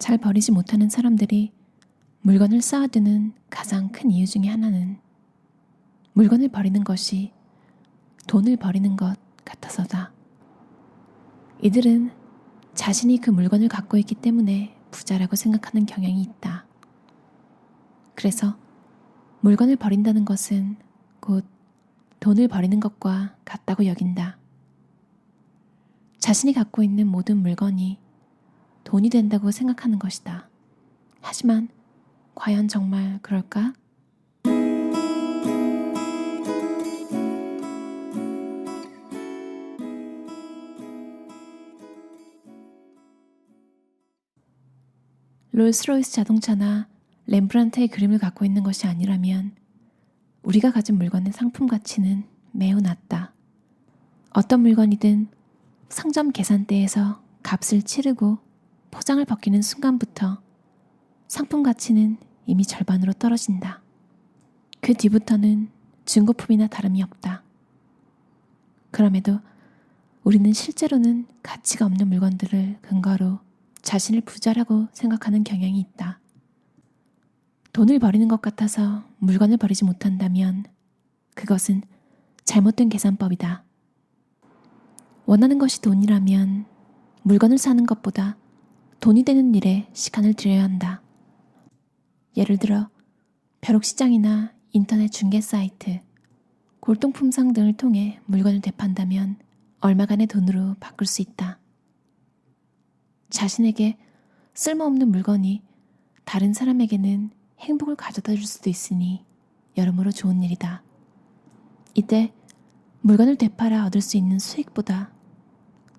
잘 버리지 못하는 사람들이 물건을 쌓아두는 가장 큰 이유 중에 하나는 물건을 버리는 것이 돈을 버리는 것 같아서다. 이들은 자신이 그 물건을 갖고 있기 때문에 부자라고 생각하는 경향이 있다. 그래서 물건을 버린다는 것은 곧 돈을 버리는 것과 같다고 여긴다. 자신이 갖고 있는 모든 물건이 돈이 된다고 생각하는 것이다. 하지만 과연 정말 그럴까? 롤스로이스 자동차나 렘브란트의 그림을 갖고 있는 것이 아니라면 우리가 가진 물건의 상품 가치는 매우 낮다. 어떤 물건이든 상점 계산대에서 값을 치르고 포장을 벗기는 순간부터 상품 가치는 이미 절반으로 떨어진다. 그 뒤부터는 중고품이나 다름이 없다. 그럼에도 우리는 실제로는 가치가 없는 물건들을 근거로 자신을 부자라고 생각하는 경향이 있다. 돈을 버리는 것 같아서 물건을 버리지 못한다면 그것은 잘못된 계산법이다. 원하는 것이 돈이라면 물건을 사는 것보다 돈이 되는 일에 시간을 들여야 한다. 예를 들어 벼룩시장이나 인터넷 중개 사이트, 골동품상 등을 통해 물건을 되판다면 얼마간의 돈으로 바꿀 수 있다. 자신에게 쓸모없는 물건이 다른 사람에게는 행복을 가져다 줄 수도 있으니 여러모로 좋은 일이다. 이때 물건을 되팔아 얻을 수 있는 수익보다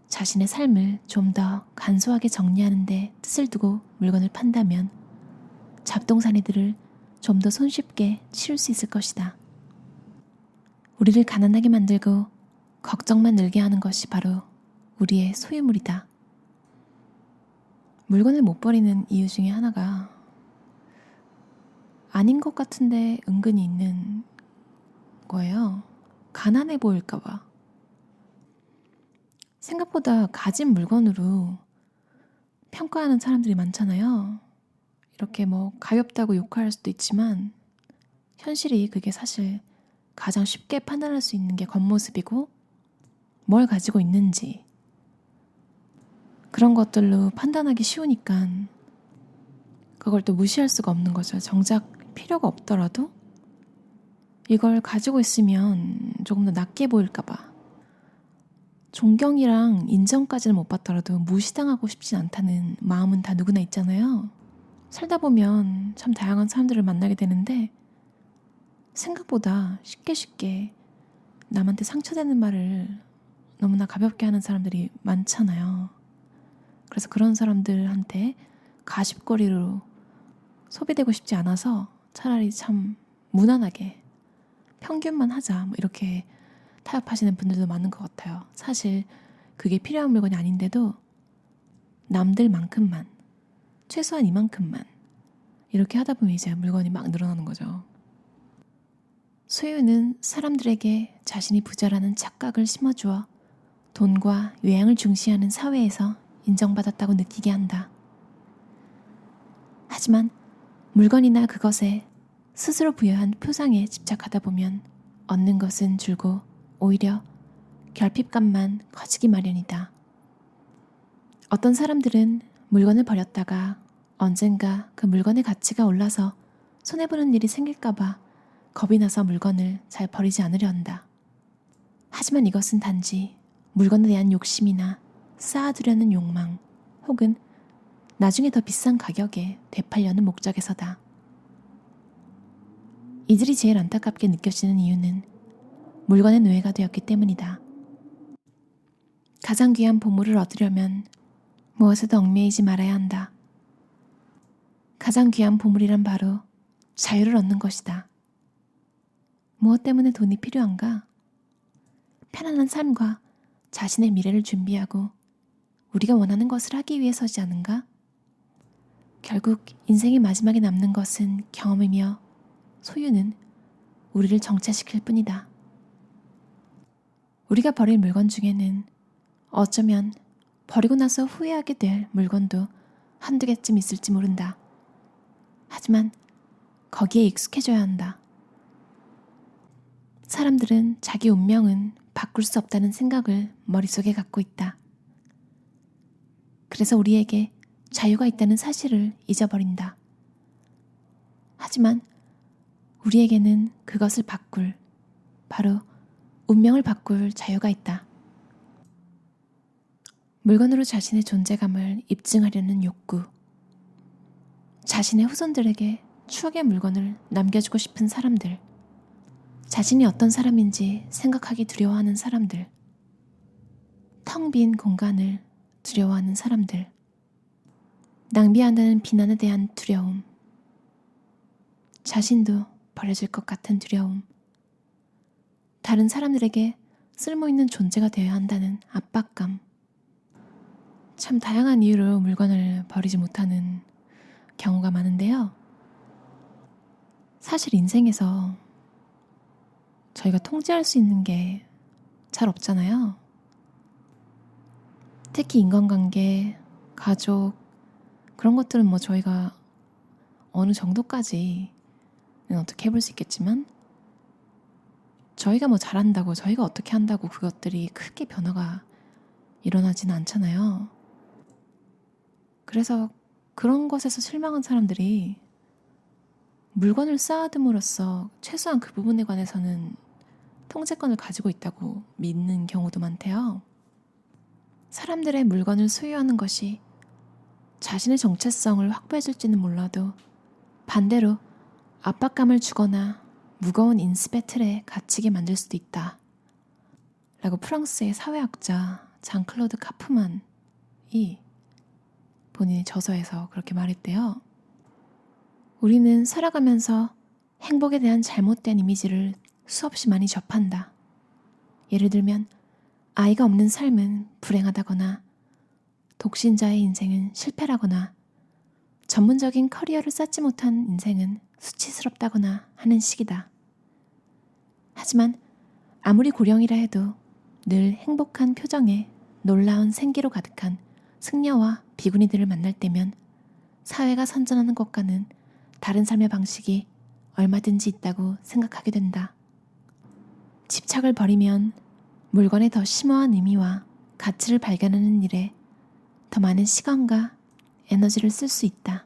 자신의 삶을 좀 더 간소하게 정리하는 데 뜻을 두고 물건을 판다면 잡동사니들을 좀 더 손쉽게 치울 수 있을 것이다. 우리를 가난하게 만들고 걱정만 늘게 하는 것이 바로 우리의 소유물이다. 물건을 못 버리는 이유 중에 하나가 아닌 것 같은데 은근히 있는 거예요. 가난해 보일까 봐. 생각보다 가진 물건으로 평가하는 사람들이 많잖아요. 이렇게 가볍다고 욕할 수도 있지만 현실이 그게 사실 가장 쉽게 판단할 수 있는 게 겉모습이고 뭘 가지고 있는지 그런 것들로 판단하기 쉬우니까 그걸 또 무시할 수가 없는 거죠. 정작 필요가 없더라도 이걸 가지고 있으면 조금 더 낫게 보일까 봐. 존경이랑 인정까지는 못 받더라도 무시당하고 싶진 않다는 마음은 다 누구나 있잖아요. 살다 보면 참 다양한 사람들을 만나게 되는데 생각보다 쉽게 남한테 상처되는 말을 너무나 가볍게 하는 사람들이 많잖아요. 그래서 그런 사람들한테 가십거리로 소비되고 싶지 않아서 차라리 참 무난하게 평균만 하자 이렇게 타협하시는 분들도 많은 것 같아요. 사실 그게 필요한 물건이 아닌데도 남들만큼만 최소한 이만큼만 이렇게 하다 보면 이제 물건이 막 늘어나는 거죠. 소유는 사람들에게 자신이 부자라는 착각을 심어주어 돈과 외양을 중시하는 사회에서 인정받았다고 느끼게 한다. 하지만 물건이나 그것에 스스로 부여한 표상에 집착하다 보면 얻는 것은 줄고 오히려 결핍감만 커지기 마련이다. 어떤 사람들은 물건을 버렸다가 언젠가 그 물건의 가치가 올라서 손해보는 일이 생길까봐 겁이 나서 물건을 잘 버리지 않으려 한다. 하지만 이것은 단지 물건에 대한 욕심이나 쌓아두려는 욕망 혹은 나중에 더 비싼 가격에 되팔려는 목적에서다. 이들이 제일 안타깝게 느껴지는 이유는 물건의 노예가 되었기 때문이다. 가장 귀한 보물을 얻으려면 무엇에도 얽매이지 말아야 한다. 가장 귀한 보물이란 바로 자유를 얻는 것이다. 무엇 때문에 돈이 필요한가? 편안한 삶과 자신의 미래를 준비하고 우리가 원하는 것을 하기 위해서지 않은가? 결국 인생의 마지막에 남는 것은 경험이며 소유는 우리를 정체시킬 뿐이다. 우리가 버릴 물건 중에는 어쩌면 버리고 나서 후회하게 될 물건도 한두 개쯤 있을지 모른다. 하지만 거기에 익숙해져야 한다. 사람들은 자기 운명은 바꿀 수 없다는 생각을 머릿속에 갖고 있다. 그래서 우리에게 자유가 있다는 사실을 잊어버린다. 하지만 우리에게는 그것을 바꿀, 바로 운명을 바꿀 자유가 있다. 물건으로 자신의 존재감을 입증하려는 욕구, 자신의 후손들에게 추억의 물건을 남겨주고 싶은 사람들, 자신이 어떤 사람인지 생각하기 두려워하는 사람들, 텅 빈 공간을 두려워하는 사람들, 낭비한다는 비난에 대한 두려움, 자신도 버려질 것 같은 두려움, 다른 사람들에게 쓸모있는 존재가 되어야 한다는 압박감, 참 다양한 이유로 물건을 버리지 못하는 경우가 많은데요. 사실 인생에서 저희가 통제할 수 있는 게 잘 없잖아요. 특히 인간관계, 가족, 그런 것들은 뭐 저희가 어느 정도까지는 어떻게 해볼 수 있겠지만, 저희가 뭐 잘한다고, 저희가 어떻게 한다고 그것들이 크게 변화가 일어나지는 않잖아요. 그래서 그런 것에서 실망한 사람들이 물건을 쌓아둠으로써 최소한 그 부분에 관해서는 통제권을 가지고 있다고 믿는 경우도 많대요. 사람들의 물건을 소유하는 것이 자신의 정체성을 확보해줄지는 몰라도 반대로 압박감을 주거나 무거운 인습의 틀에 갇히게 만들 수도 있다. 라고 프랑스의 사회학자 장클로드 카프만이 본인의 저서에서 그렇게 말했대요. 우리는 살아가면서 행복에 대한 잘못된 이미지를 수없이 많이 접한다. 예를 들면 아이가 없는 삶은 불행하다거나 독신자의 인생은 실패라거나 전문적인 커리어를 쌓지 못한 인생은 수치스럽다거나 하는 식이다. 하지만 아무리 고령이라 해도 늘 행복한 표정에 놀라운 생기로 가득한 승려와 비구니들을 만날 때면 사회가 선전하는 것과는 다른 삶의 방식이 얼마든지 있다고 생각하게 된다. 집착을 버리면 물건의 더 심오한 의미와 가치를 발견하는 일에 더 많은 시간과 에너지를 쓸 수 있다.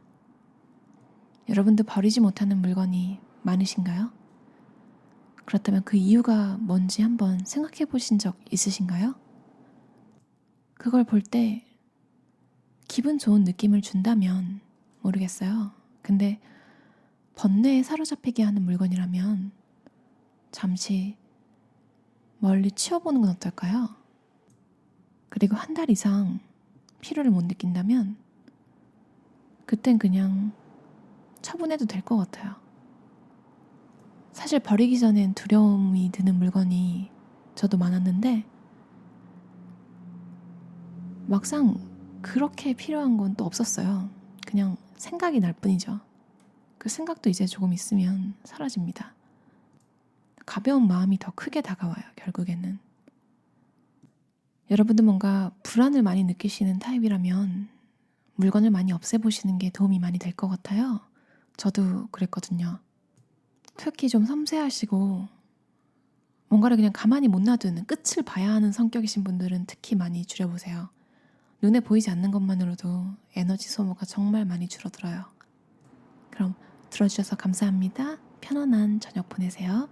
여러분도 버리지 못하는 물건이 많으신가요? 그렇다면 그 이유가 뭔지 한번 생각해 보신 적 있으신가요? 그걸 볼 때 기분 좋은 느낌을 준다면 모르겠어요. 근데 번뇌에 사로잡히게 하는 물건이라면 잠시 멀리 치워보는 건 어떨까요? 그리고 한 달 이상 피로를 못 느낀다면 그땐 그냥 처분해도 될 것 같아요. 사실 버리기 전엔 두려움이 드는 물건이 저도 많았는데 막상 그렇게 필요한 건 또 없었어요. 그냥 생각이 날 뿐이죠. 그 생각도 이제 조금 있으면 사라집니다. 가벼운 마음이 더 크게 다가와요, 결국에는. 여러분도 뭔가 불안을 많이 느끼시는 타입이라면 물건을 많이 없애보시는 게 도움이 많이 될 것 같아요. 저도 그랬거든요. 특히 좀 섬세하시고 뭔가를 그냥 가만히 못 놔두는, 끝을 봐야 하는 성격이신 분들은 특히 많이 줄여보세요. 눈에 보이지 않는 것만으로도 에너지 소모가 정말 많이 줄어들어요. 그럼 들어주셔서 감사합니다. 편안한 저녁 보내세요.